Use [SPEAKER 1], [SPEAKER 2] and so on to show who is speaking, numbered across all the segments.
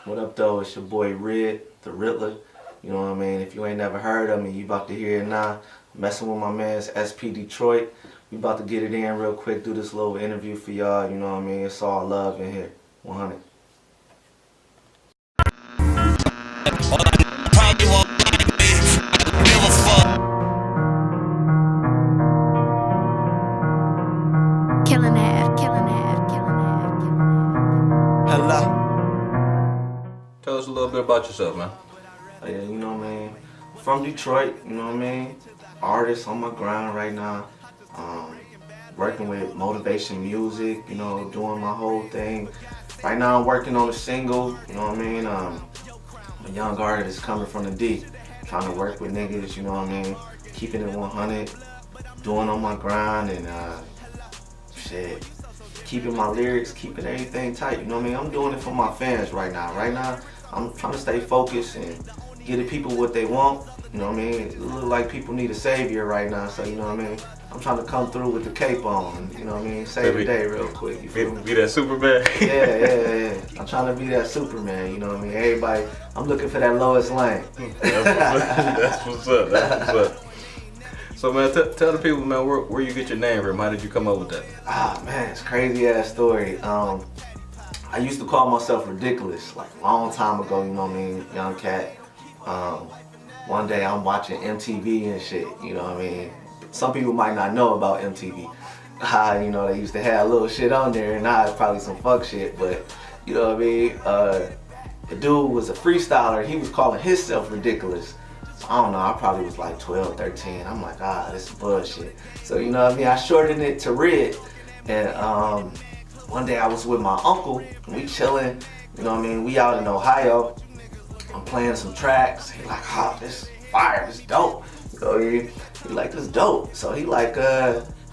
[SPEAKER 1] What up though, it's your boy Rid Tha Riddler. You know what I mean? If you ain't never heard of me, you about to hear it now. Messing with my man's SP Detroit. We about to get it in real quick, do this little interview for y'all, you know what I mean? It's all love in here. 100.
[SPEAKER 2] Killing it, killing it, killing it, killing it.
[SPEAKER 1] Hello.
[SPEAKER 3] Tell us a little bit about yourself, man.
[SPEAKER 1] Yeah, you know what I mean? From Detroit, you know what I mean? Artist on my grind right now. Working with motivation music, you know, doing my whole thing. Right now I'm working on a single, you know what I mean? I'm a young artist coming from the D. Trying to work with niggas, you know what I mean? Keeping it 100, doing on my grind and shit. Keeping my lyrics, keeping everything tight, you know what I mean? I'm doing it for my fans right now. Right now, I'm trying to stay focused and give the people what they want, you know what I mean? It look like people need a savior right now, so you know what I mean? I'm trying to come through with the cape on, you know what I mean? Save the day real quick, you feel me?
[SPEAKER 3] Be that Superman.
[SPEAKER 1] Yeah. I'm trying to be that Superman, you know what I mean? Everybody, I'm looking for that Lois Lane.
[SPEAKER 3] That's what's up. That's what's up. So man, tell the people, man, where you get your name from? How did you come up with that?
[SPEAKER 1] Ah man, it's a crazy ass story. I used to call myself ridiculous, like a long time ago, you know what I mean, young cat. One day I'm watching MTV and shit, you know what I mean? Some people might not know about MTV. You know, they used to have little shit on there and now it's probably some fuck shit, but you know what I mean? The dude was a freestyler, he was calling himself ridiculous. So I don't know, I probably was like 12, 13. I'm like, this is bullshit. So you know what I mean? I shortened it to Rid. And one day I was with my uncle, and we chilling, you know what I mean? We out in Ohio. I'm playing some tracks. He like, this fire, this dope. You know, he like, this dope. So he like,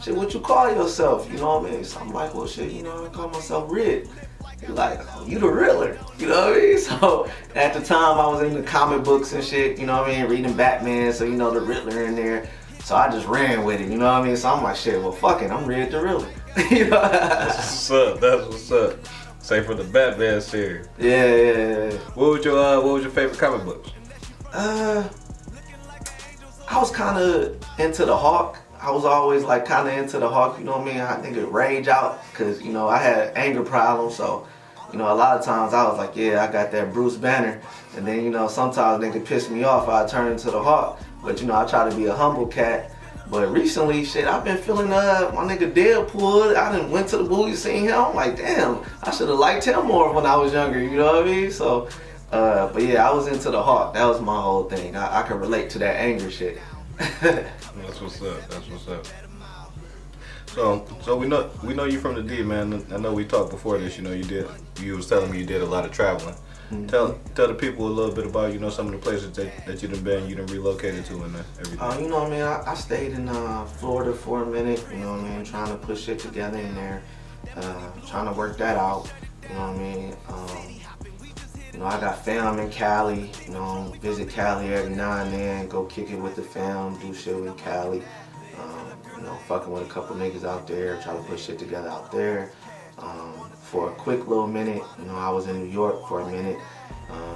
[SPEAKER 1] shit, what you call yourself? You know what I mean? So I'm like, well, shit, you know, I call myself Rid. He like, you the Riddler. You know what I mean? So at the time I was in the comic books and shit, you know what I mean? Reading Batman, so you know the Riddler in there. So I just ran with it, you know what I mean? So I'm like, shit, well, fuck it, I'm Rid Tha Riddler. You know?
[SPEAKER 3] That's what's up. That's what's up. Say for the Batman series.
[SPEAKER 1] Yeah.
[SPEAKER 3] What was your favorite comic books?
[SPEAKER 1] I was kind of into the Hawk. I was always like kind of into the Hawk, you know what I mean? I think it rage out because, you know, I had anger problems. So, you know, a lot of times I was like, yeah, I got that Bruce Banner. And then, you know, sometimes they could piss me off. I turn into the Hawk. But, you know, I try to be a humble cat. But recently, shit, I've been feeling my nigga Deadpool. I done went to the movie, seen him. I'm like, damn, I should have liked him more when I was younger, you know what I mean? So, but yeah, I was into the Hawk. That was my whole thing. I could relate to that anger shit.
[SPEAKER 3] That's what's up. That's what's up. So we know you from the D, man. I know we talked before this. You know, you was telling me you did a lot of traveling. Mm-hmm. Tell the people a little bit about, you know, some of the places that you done relocated to and everything.
[SPEAKER 1] You know what I mean? I stayed in Florida for a minute. You know what I mean? Trying to put shit together in there. Trying to work that out. You know what I mean? You know, I got fam in Cali, you know, visit Cali every now and then, go kick it with the fam, do shit with Cali. You know, fucking with a couple niggas out there, try to put shit together out there. For a quick little minute, you know, I was in New York for a minute.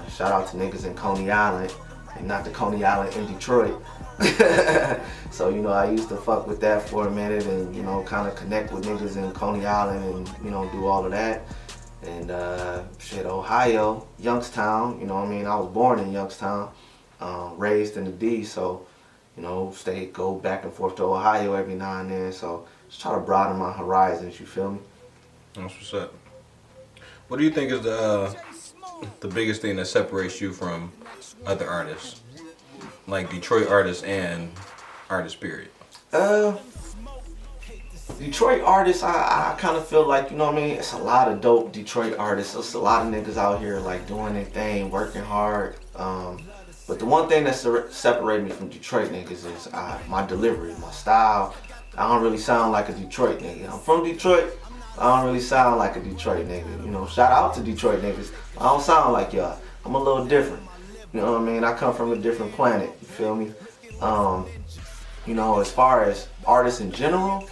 [SPEAKER 1] Shout out to niggas in Coney Island, and not the Coney Island in Detroit. So, you know, I used to fuck with that for a minute and, you know, kind of connect with niggas in Coney Island and, you know, do all of that. And shit, Ohio, Youngstown, you know what I mean? I was born in Youngstown, raised in the D, so, you know, go back and forth to Ohio every now and then. So just try to broaden my horizons, you feel me?
[SPEAKER 3] That's what's up. What do you think is the biggest thing that separates you from other artists? Like Detroit artists and artists, period.
[SPEAKER 1] Detroit artists, I kind of feel like, you know what I mean, it's a lot of dope Detroit artists. There's a lot of niggas out here like doing their thing, working hard. But the one thing that separates me from Detroit niggas is my delivery, my style. I don't really sound like a Detroit nigga. I'm from Detroit, I don't really sound like a Detroit nigga. You know, shout out to Detroit niggas. I don't sound like y'all. I'm a little different. You know what I mean? I come from a different planet, you feel me? You know, as far as artists in general,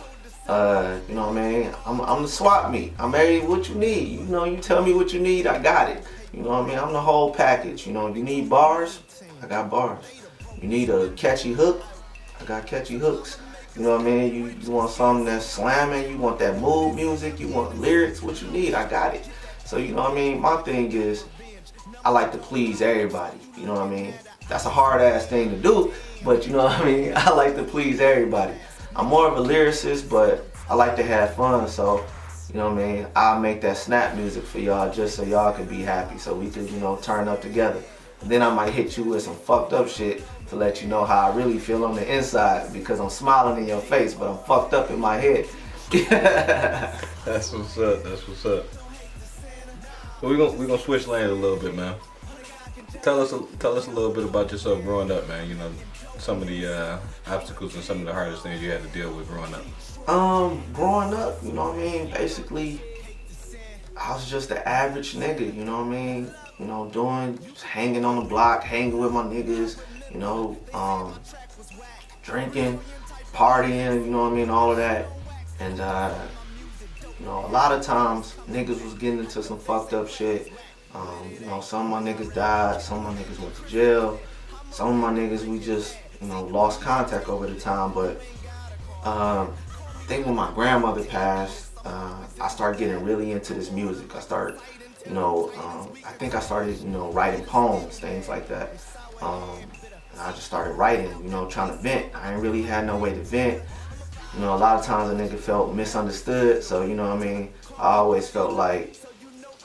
[SPEAKER 1] You know what I mean? I'm the swap meet. I'm ready what you need. You know, you tell me what you need, I got it. You know what I mean? I'm the whole package. You know, you need bars, I got bars. You need a catchy hook, I got catchy hooks. You know what I mean? You want something that's slamming, you want that mood music, you want lyrics, what you need, I got it. So you know what I mean? My thing is, I like to please everybody. You know what I mean? That's a hard ass thing to do, but you know what I mean? I like to please everybody. I'm more of a lyricist, but I like to have fun, so you know what I mean? I'll make that snap music for y'all just so y'all can be happy, so we could, you know, turn up together. And then I might hit you with some fucked up shit to let you know how I really feel on the inside, because I'm smiling in your face, but I'm fucked up in my head.
[SPEAKER 3] That's what's up. That's what's up. So we're gonna switch lanes a little bit, man. Tell us a little bit about yourself growing up, man. You know, some of the obstacles and some of the hardest things you had to deal with growing up.
[SPEAKER 1] Growing up, you know what I mean? Basically, I was just an average nigga, you know what I mean? You know, just hanging on the block, hanging with my niggas, you know, drinking, partying, you know what I mean, all of that. And, you know, a lot of times niggas was getting into some fucked up shit. You know, some of my niggas died, some of my niggas went to jail, some of my niggas we just, you know, lost contact over the time. But I think when my grandmother passed, I started getting really into this music. I started, you know, I think I started, you know, writing poems, things like that. And I just started writing, you know, trying to vent. I ain't really had no way to vent. You know, a lot of times a nigga felt misunderstood, so you know what I mean? I always felt like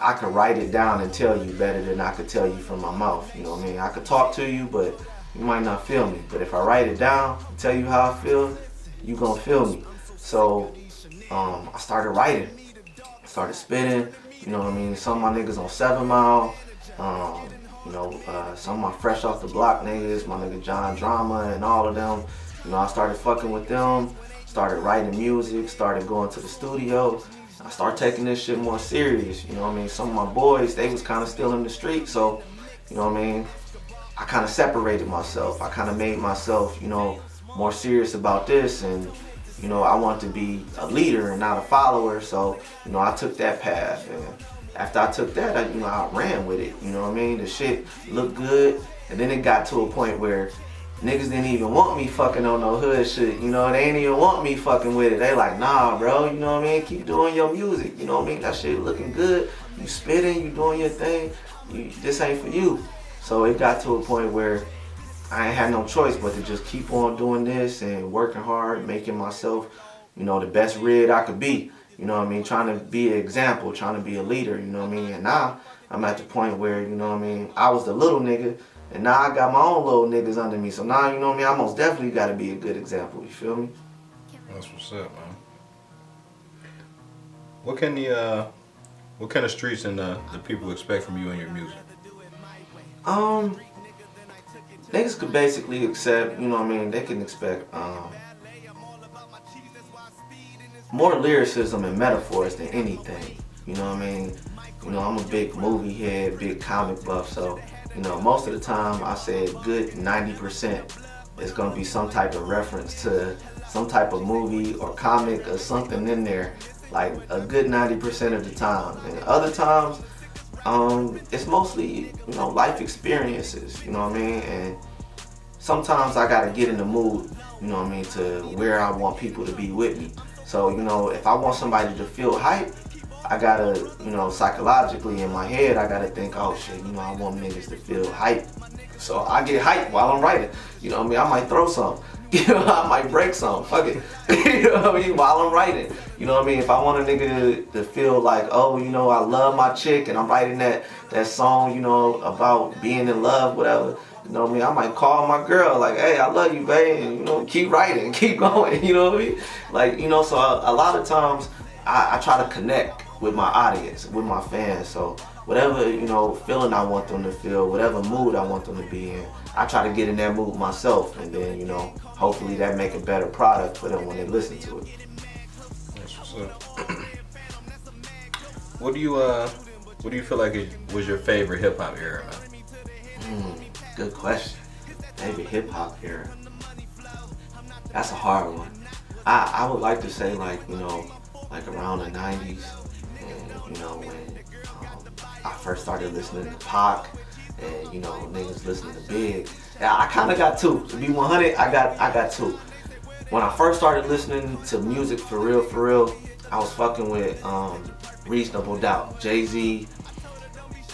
[SPEAKER 1] I could write it down and tell you better than I could tell you from my mouth, you know what I mean? I could talk to you, but you might not feel me. But if I write it down and tell you how I feel, you gonna feel me. So I started writing, started spitting, you know what I mean? Some of my niggas on 7 Mile, you know, some of my fresh off the block niggas, my nigga John Drama and all of them, you know, I started fucking with them, started writing music, started going to the studio. I started taking this shit more serious, you know what I mean? Some of my boys, they was kind of still in the street, so, you know what I mean? I kind of separated myself. I kind of made myself, you know, more serious about this, and, you know, I wanted to be a leader and not a follower, so, you know, I took that path, and after I took that, I ran with it, you know what I mean? The shit looked good, and then it got to a point where niggas didn't even want me fucking on no hood shit, you know, they didn't even want me fucking with it. They like, nah, bro, you know what I mean? Keep doing your music, you know what I mean? That shit looking good, you spitting, you doing your thing, this ain't for you. So it got to a point where I ain't had no choice but to just keep on doing this and working hard, making myself, you know, the best Rid I could be. You know what I mean? Trying to be an example, trying to be a leader, you know what I mean? And now I'm at the point where, you know what I mean, I was the little nigga, and now I got my own little niggas under me. So now, you know what I mean, I most definitely got to be a good example, you feel me?
[SPEAKER 3] That's what's up, man. What kind of streets and the people expect from you and your music?
[SPEAKER 1] Niggas could basically accept, you know what I mean, they can expect more lyricism and metaphors than anything. You know what I mean? You know, I'm a big movie head, big comic buff, so, you know, most of the time I say a good 90% is gonna be some type of reference to some type of movie or comic or something in there, like a good 90% of the time. And other times, it's mostly, you know, life experiences, you know what I mean? And sometimes I gotta get in the mood, you know what I mean, to where I want people to be with me. So, you know, if I want somebody to feel hype, I gotta, you know, psychologically in my head, I gotta think, oh shit, you know, I want niggas to feel hype. So I get hype while I'm writing. You know what I mean? I might throw something. You know, I might break something. Fuck it. You know what I mean? While I'm writing. You know what I mean? If I want a nigga to feel like, oh, you know, I love my chick and I'm writing that song, you know, about being in love, whatever. You know what I mean? I might call my girl like, hey, I love you, babe, and, you know, keep writing, keep going, you know what I mean? Like, you know, so a lot of times I try to connect with my audience, with my fans. So whatever, you know, feeling I want them to feel, whatever mood I want them to be in, I try to get in that mood myself, and then, you know, hopefully that make a better product for them when they listen to it.
[SPEAKER 3] That's what's up. What do you feel like was your favorite hip hop era, man?
[SPEAKER 1] Good question. Favorite hip hop era. That's a hard one. I would like to say like, you know, like around the 90s, and you know, when I first started listening to Pac, and you know, niggas listening to Big. Yeah, I kind of got two. To be 100, I got two. When I first started listening to music for real, I was fucking with Reasonable Doubt, Jay-Z,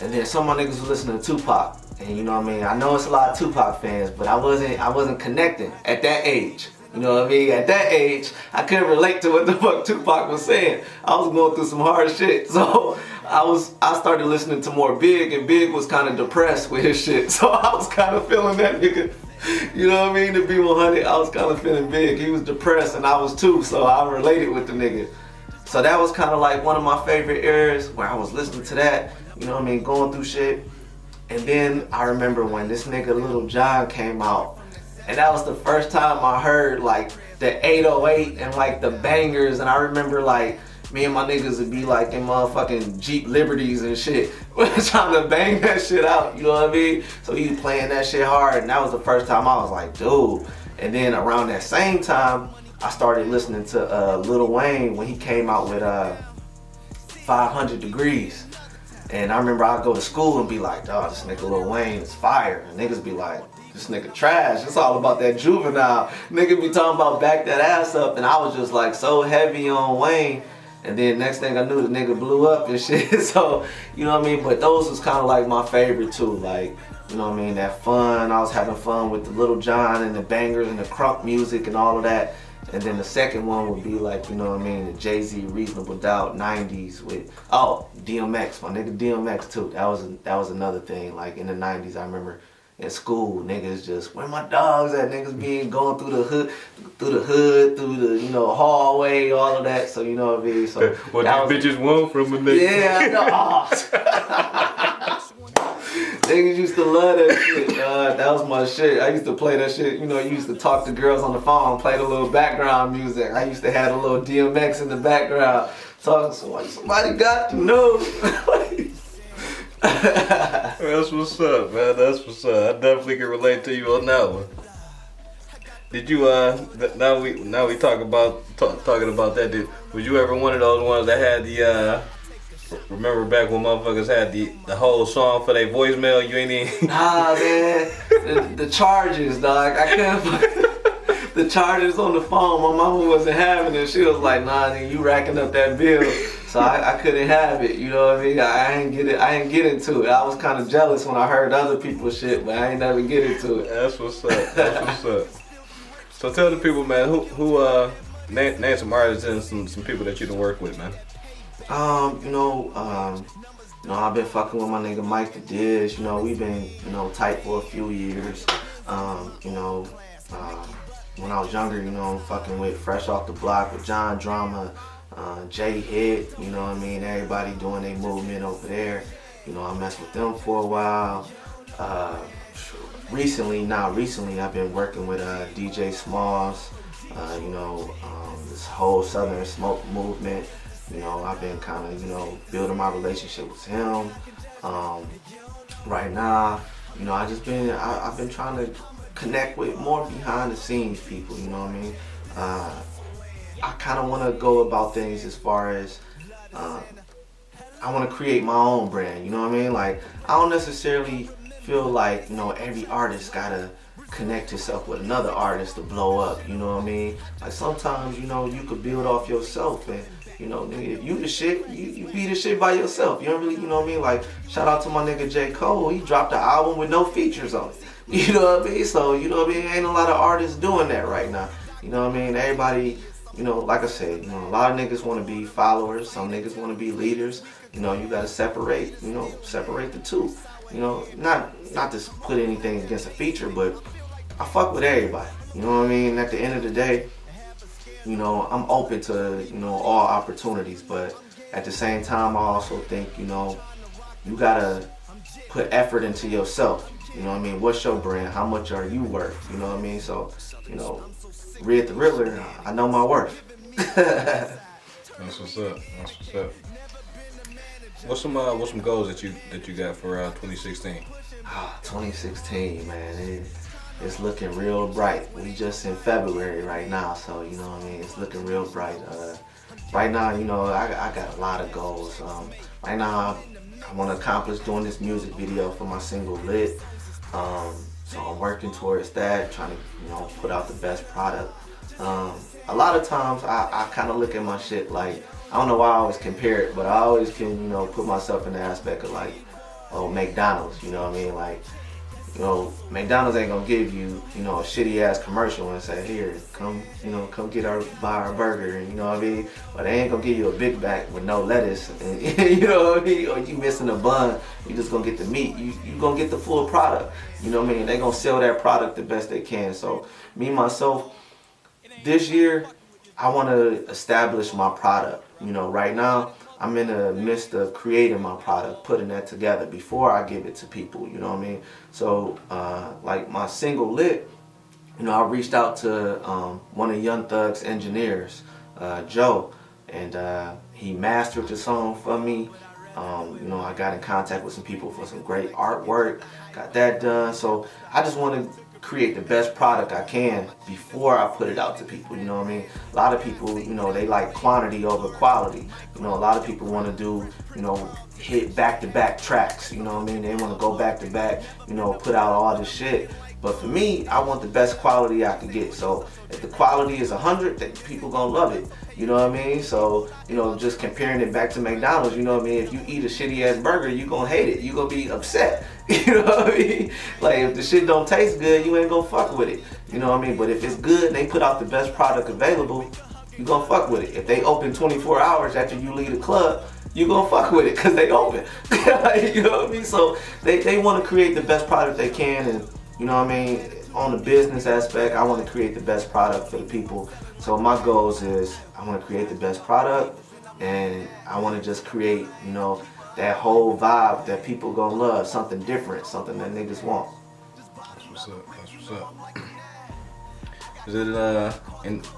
[SPEAKER 1] and then some of my niggas was listening to Tupac. And you know what I mean? I know it's a lot of Tupac fans, but I wasn't connecting at that age. You know what I mean? At that age, I couldn't relate to what the fuck Tupac was saying. I was going through some hard shit. So I started listening to more Big, and Big was kind of depressed with his shit. So I was kind of feeling that nigga. You know what I mean? To be 100, I was kind of feeling Big. He was depressed and I was too, so I related with the nigga. So that was kind of like one of my favorite eras where I was listening to that, you know what I mean, going through shit. And then I remember when this nigga Lil Jon came out, and that was the first time I heard like the 808 and like the bangers, and I remember like me and my niggas would be like in motherfucking Jeep Liberties and shit, trying to bang that shit out, you know what I mean? So he was playing that shit hard, and that was the first time I was like, dude. And then around that same time, I started listening to Lil Wayne when he came out with 500 Degrees. And I remember I'd go to school and be like, dawg, this nigga Lil Wayne is fire. And niggas be like, this nigga trash. It's all about that juvenile. Nigga be talking about back that ass up. And I was just like so heavy on Wayne. And then next thing I knew, the nigga blew up and shit. So, you know what I mean? But those was kind of like my favorite too. Like, you know what I mean? That fun. I was having fun with the Lil Jon and the bangers and the crunk music and all of that. And then the second one would be like, you know what I mean, the Jay-Z Reasonable Doubt 90s with, DMX, my nigga DMX too. That was another thing. Like in the 90s, I remember in school, niggas just, where my dogs at? Niggas being going through the hood, through the, you know, hallway, all of that. So, you know what I mean? So
[SPEAKER 3] what these bitches want from a nigga.
[SPEAKER 1] Yeah, I know. Niggas used to love that shit, that was my shit. I used to play that shit, you know, you used to talk to girls on the phone, play the little background music. I used to have a little DMX in the background, talking to somebody got to know.
[SPEAKER 3] That's what's up, man. That's what's up. I definitely can relate to you on that one. Did you now we talking about that? Was you ever one of those ones that had the remember back when motherfuckers had the whole song for their voicemail? You ain't even. Nah,
[SPEAKER 1] man. The charges, dog. I couldn't. The charges on the phone. My mama wasn't having it. She was like, nah, nigga, you racking up that bill. So I couldn't have it. You know what I mean? I ain't get into it. I was kind of jealous when I heard other people's shit, but I ain't never get into it.
[SPEAKER 3] That's what's up. That's what's up. So tell the people, man, who name some artists and some people that you done work with, man.
[SPEAKER 1] You know, I've been fucking with my nigga Mike the Diz. You know, we've been, you know, tight for a few years. You know, when I was younger, you know, fucking with Fresh Off the Block with John Drama, Jay Hit, you know what I mean? Everybody doing their movement over there. You know, I messed with them for a while. Recently, I've been working with DJ Smalls. You know, this whole Southern Smoke movement. You know, I've been kind of, you know, building my relationship with him. Right now, you know, I've been trying to connect with more behind the scenes people, you know what I mean? I kind of want to go about things as far as, I want to create my own brand, you know what I mean? Like, I don't necessarily feel like, you know, every artist gotta connect yourself with another artist to blow up, you know what I mean? Like sometimes, you know, you could build off yourself and, you know, nigga, if you the shit, you be the shit by yourself. You don't really, you know what I mean? Like, shout out to my nigga J. Cole. He dropped an album with no features on it. You know what I mean? So, you know what I mean? Ain't a lot of artists doing that right now. You know what I mean? Everybody, you know, like I said, you know, a lot of niggas want to be followers. Some niggas want to be leaders. You know, you got to separate the two. You know, not to put anything against a feature, but I fuck with everybody. You know what I mean? At the end of the day, you know, I'm open to, you know, all opportunities, but at the same time, I also think, you know, you gotta put effort into yourself. You know what I mean? What's your brand? How much are you worth? You know what I mean? So, you know, Rid Tha Riddler, I know my worth.
[SPEAKER 3] That's what's up. That's what's up. What's some goals that you got for 2016?
[SPEAKER 1] 2016, man. it's looking real bright. We just in February right now, so you know what I mean. It's looking real bright. Right now, you know, I got a lot of goals. Right now, I want to accomplish doing this music video for my single Lit. So I'm working towards that, trying to, you know, put out the best product. A lot of times I kind of look at my shit like, I don't know why I always compare it, but I always can, you know, put myself in the aspect of like, oh, McDonald's, you know what I mean? Like, you know, McDonald's ain't gonna give you, you know, a shitty ass commercial and say, here, come, you know, come buy our burger, and you know what I mean? But they ain't gonna give you a Big Mac with no lettuce, and, you know what I mean? Or you missing a bun, you just gonna get the meat. You gonna get the full product, you know what I mean? They gonna sell that product the best they can. So me, myself, this year, I wanna establish my product. You know, right now, I'm in the midst of creating my product, putting that together before I give it to people, you know what I mean? So, like my single Lit, you know, I reached out to one of Young Thug's engineers, Joe, and he mastered the song for me. You know, I got in contact with some people for some great artwork, got that done. So I just want to create the best product I can before I put it out to people, you know what I mean? A lot of people, you know, they like quantity over quality. You know, a lot of people want to do, you know, hit back-to-back tracks, you know what I mean? They want to go back-to-back, you know, put out all this shit. But for me, I want the best quality I can get. So if the quality is 100, then people gonna love it. You know what I mean? So, you know, just comparing it back to McDonald's, you know what I mean? If you eat a shitty ass burger, you gonna hate it. You gonna be upset. You know what I mean? Like if the shit don't taste good, you ain't gonna fuck with it. You know what I mean? But if it's good and they put out the best product available, you gonna fuck with it. If they open 24 hours after you leave the club, you gonna fuck with it because they open. You know what I mean? So they want to create the best product they can, and you know what I mean? On the business aspect, I want to create the best product for the people. So my goals is I want to create the best product, and I want to just create, you know, that whole vibe that people gonna love, something different, something that niggas want.
[SPEAKER 3] That's what's up. That's what's up. Is it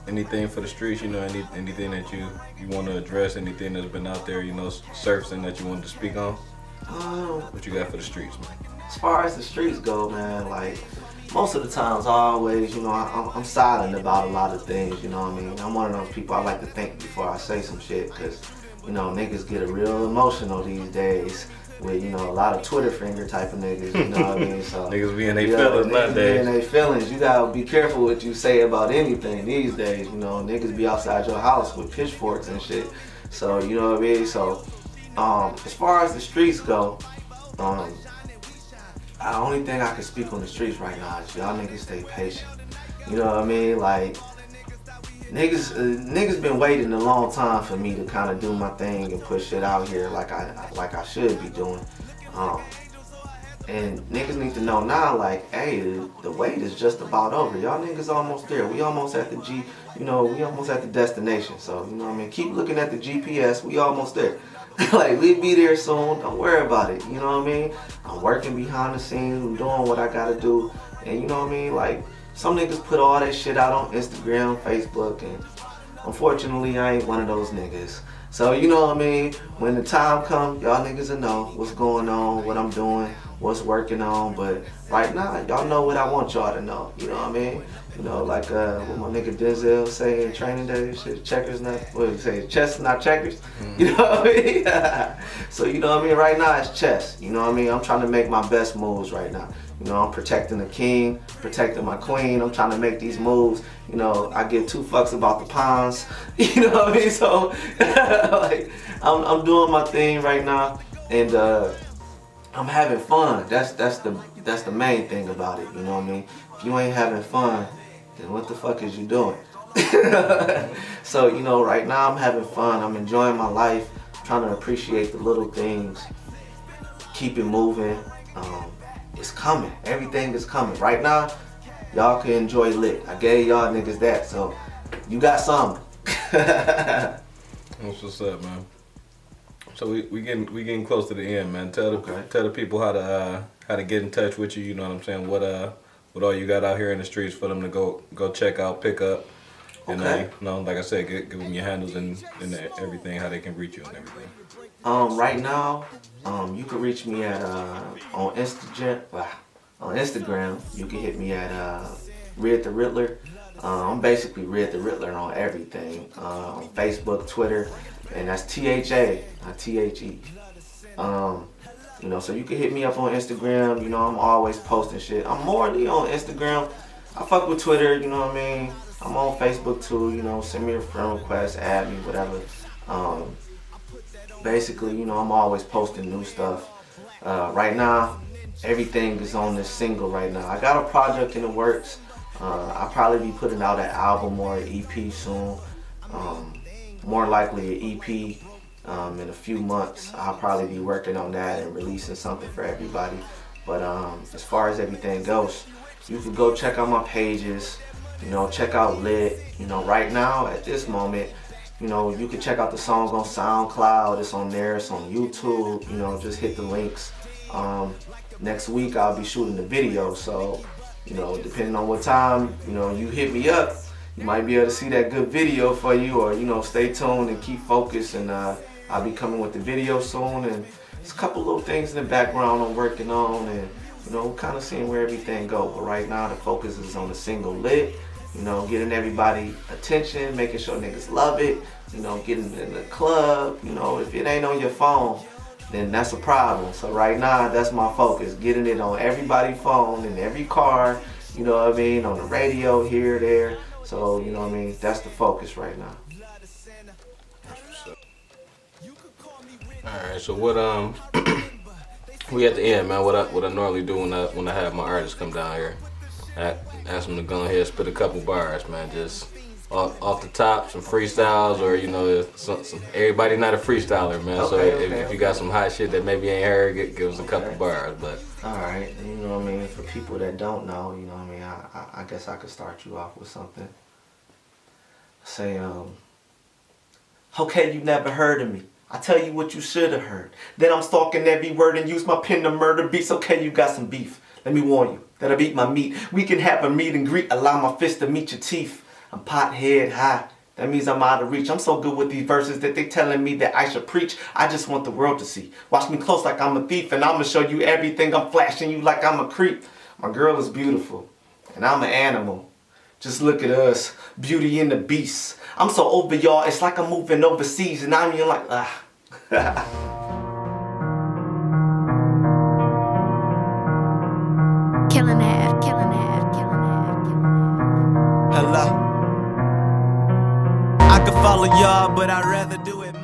[SPEAKER 3] anything for the streets? You know, anything that you want to address? Anything that's been out there, you know, surfacing that you wanted to speak on? What you got for the streets, man?
[SPEAKER 1] As far as the streets go, man, like most of the times, I always, you know, I'm silent about a lot of things. You know what I mean? I'm one of those people I like to think before I say some shit, because you know niggas get real emotional these days with, you know, a lot of Twitter finger type of niggas. You know what I mean? So
[SPEAKER 3] niggas be in their feelings nowadays.
[SPEAKER 1] Be in their feelings. You gotta be careful what you say about anything these days. You know, niggas be outside your house with pitchforks and shit. So you know what I mean? So as far as the streets go, the only thing I can speak on the streets right now is y'all niggas stay patient. You know what I mean? Like, niggas been waiting a long time for me to kind of do my thing and push shit out here like I should be doing. And niggas need to know now, like, hey, the wait is just about over. Y'all niggas almost there. We almost at the we almost at the destination. So, you know what I mean? Keep looking at the GPS. We almost there. Like, we be there soon. Don't worry about it. You know what I mean? I'm working behind the scenes. I'm doing what I gotta do. And you know what I mean? Like, some niggas put all that shit out on Instagram, Facebook, and unfortunately, I ain't one of those niggas. So, you know what I mean? When the time comes, y'all niggas will know what's going on, what I'm doing, what's working on. But right now, y'all know what I want y'all to know. You know what I mean? You know, like what my nigga Denzel say in Training Day, shit, checkers not, what do you say, chess not checkers? Mm-hmm. You know what I mean? So, you know what I mean? Right now, it's chess. You know what I mean? I'm trying to make my best moves right now. You know, I'm protecting the king, protecting my queen. I'm trying to make these moves. You know, I give two fucks about the pawns. You know what I mean? So, like, I'm doing my thing right now, and I'm having fun. That's the main thing about it. You know what I mean? If you ain't having fun, then what the fuck is you doing? So, you know, right now I'm having fun. I'm enjoying my life. Trying to appreciate the little things. Keep it moving. It's coming. Everything is coming. Right now, y'all can enjoy Lit. I gave y'all niggas that, so you got something.
[SPEAKER 3] That's what's up, man. So we getting close to the end, man. Tell the people how to get in touch with you. You know what I'm saying? What all you got out here in the streets for them to go check out, pick up. And
[SPEAKER 1] okay.
[SPEAKER 3] You know, like I said, give them your handles and everything, how they can reach you and everything.
[SPEAKER 1] Right now, you can reach me at on Instagram. On Instagram, you can hit me at Rid Tha Riddler. I'm basically Rid Tha Riddler on everything. On Facebook, Twitter, and that's THA, not THE. You know, so you can hit me up on Instagram. You know, I'm always posting shit. I'm morely on Instagram. I fuck with Twitter, you know what I mean? I'm on Facebook too, you know, send me a friend request, add me, whatever. Basically, you know, I'm always posting new stuff. Right now, everything is on this single right now. I got a project in the works. I'll probably be putting out an album or an EP soon. More likely an EP. In a few months, I'll probably be working on that and releasing something for everybody. But as far as everything goes, you can go check out my pages, you know, check out Lit. You know, right now, at this moment, you know, you can check out the songs on SoundCloud, it's on there, it's on YouTube, you know, just hit the links. Next week, I'll be shooting the video, so, you know, depending on what time, you know, you hit me up, you might be able to see that good video for you, or, you know, stay tuned and keep focused, and I'll be coming with the video soon, and there's a couple little things in the background I'm working on, and, you know, kind of seeing where everything goes. But right now, the focus is on the single Lit, you know, getting everybody attention, making sure niggas love it, you know, getting in the club, you know, if it ain't on your phone, then that's a problem. So right now, that's my focus, getting it on everybody's phone, in every car, you know what I mean, on the radio, here, there. So, you know what I mean, that's the focus right now.
[SPEAKER 3] Alright, so what we at the end, man. What I normally do when I have my artists come down here, I ask them to go ahead and spit a couple bars, man. Just off the top, some freestyles, or you know, everybody not a freestyler, man. So if you got some hot shit that maybe ain't heard, give us a couple bars. But
[SPEAKER 1] alright, you know what I mean. For people that don't know, you know what I mean. I guess I could start you off with something. Say, okay, you never heard of me. I tell you what you should have heard. Then I'm stalking every word and use my pen to murder beats. Okay, you got some beef. Let me warn you that I beat my meat. We can have a meet and greet. Allow my fist to meet your teeth. I'm pot head high. That means I'm out of reach. I'm so good with these verses that they telling me that I should preach. I just want the world to see. Watch me close like I'm a thief, and I'ma show you everything. I'm flashing you like I'm a creep. My girl is beautiful, and I'm an animal. Just look at us, Beauty and the Beast. I'm so over y'all, it's like I'm moving overseas, and I'm like, ah.
[SPEAKER 2] Killing it, killing it, killing it, killing it.
[SPEAKER 4] Hello. I could follow y'all, but I'd rather do it.